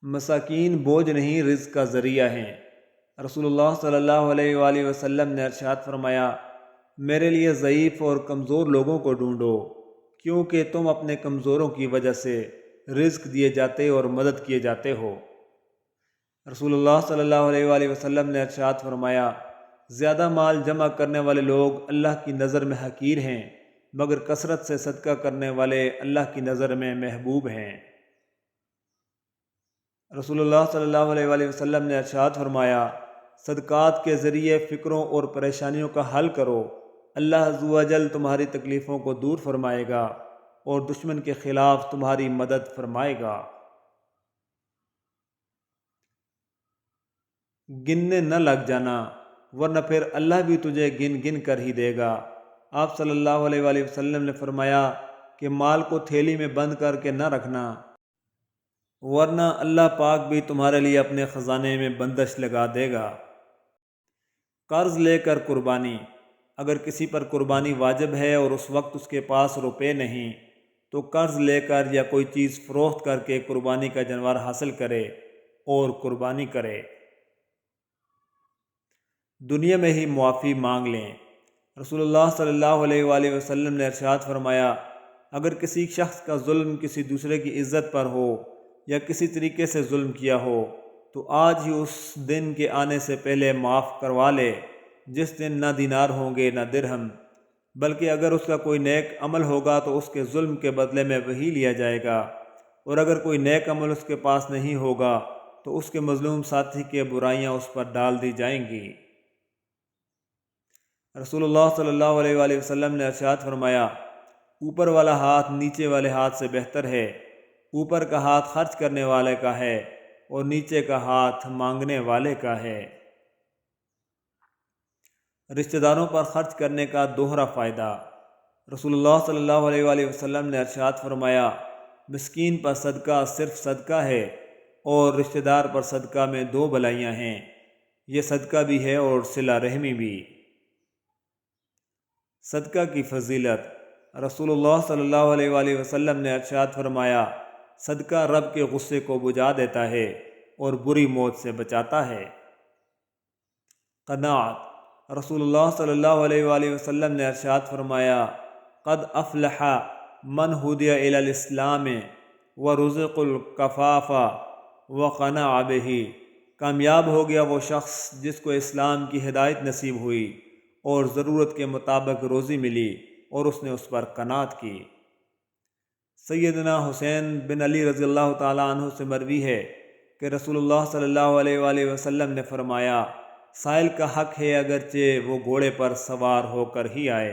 مساکین بوجھ نہیں رزق کا ذریعہ ہیں۔ رسول اللہ صلی اللہ علیہ وآلہ وسلم نے ارشاد فرمایا، میرے لیے ضعیف اور کمزور لوگوں کو ڈھونڈو، کیونکہ تم اپنے کمزوروں کی وجہ سے رزق دیے جاتے اور مدد کیے جاتے ہو۔ رسول اللہ صلی اللہ علیہ وآلہ وسلم نے ارشاد فرمایا، زیادہ مال جمع کرنے والے لوگ اللہ کی نظر میں حقیر ہیں، مگر کثرت سے صدقہ کرنے والے اللہ کی نظر میں محبوب ہیں۔ رسول اللہ صلی اللہ علیہ وآلہ وسلم نے ارشاد فرمایا، صدقات کے ذریعے فکروں اور پریشانیوں کا حل کرو، اللہ عز و جل تمہاری تکلیفوں کو دور فرمائے گا اور دشمن کے خلاف تمہاری مدد فرمائے گا۔ گننے نہ لگ جانا، ورنہ پھر اللہ بھی تجھے گن گن کر ہی دے گا۔ آپ صلی اللہ علیہ وآلہ وسلم نے فرمایا کہ مال کو تھیلی میں بند کر کے نہ رکھنا، ورنہ اللہ پاک بھی تمہارے لیے اپنے خزانے میں بندش لگا دے گا۔ قرض لے کر قربانی، اگر کسی پر قربانی واجب ہے اور اس وقت اس کے پاس روپے نہیں تو قرض لے کر یا کوئی چیز فروخت کر کے قربانی کا جانور حاصل کرے اور قربانی کرے۔ دنیا میں ہی معافی مانگ لیں۔ رسول اللہ صلی اللہ علیہ وآلہ وسلم نے ارشاد فرمایا، اگر کسی شخص کا ظلم کسی دوسرے کی عزت پر ہو یا کسی طریقے سے ظلم کیا ہو تو آج ہی اس دن کے آنے سے پہلے معاف کروا لے، جس دن نہ دینار ہوں گے نہ درہم، بلکہ اگر اس کا کوئی نیک عمل ہوگا تو اس کے ظلم کے بدلے میں وہی لیا جائے گا، اور اگر کوئی نیک عمل اس کے پاس نہیں ہوگا تو اس کے مظلوم ساتھی کے برائیاں اس پر ڈال دی جائیں گی۔ رسول اللہ صلی اللہ علیہ وآلہ وسلم نے ارشاد فرمایا، اوپر والا ہاتھ نیچے والے ہاتھ سے بہتر ہے، اوپر کا ہاتھ خرچ کرنے والے کا ہے اور نیچے کا ہاتھ مانگنے والے کا ہے۔ رشتہ داروں پر خرچ کرنے کا دوہرا فائدہ۔ رسول اللہ صلی اللہ علیہ وآلہ وسلم نے ارشاد فرمایا، مسکین پر صدقہ صرف صدقہ ہے اور رشتہ دار پر صدقہ میں دو بلائیاں ہیں، یہ صدقہ بھی ہے اور صلہ رحمی بھی۔ صدقہ کی فضیلت۔ رسول اللہ صلی اللہ علیہ وآلہ وسلم نے ارشاد فرمایا، صدقہ رب کے غصے کو بجھا دیتا ہے اور بری موت سے بچاتا ہے۔ قناعت۔ رسول اللہ صلی اللہ علیہ وآلہ وسلم نے ارشاد فرمایا، قد افلح من ہدی الی الاسلام ورزق الکفاف وقنع بہ۔ کامیاب ہو گیا وہ شخص جس کو اسلام کی ہدایت نصیب ہوئی اور ضرورت کے مطابق روزی ملی اور اس نے اس پر قناعت کی۔ سیدنا حسین بن علی رضی اللہ تعالیٰ عنہ سے مروی ہے کہ رسول اللہ صلی اللہ علیہ وآلہ وسلم نے فرمایا، سائل کا حق ہے اگرچہ وہ گھوڑے پر سوار ہو کر ہی آئے۔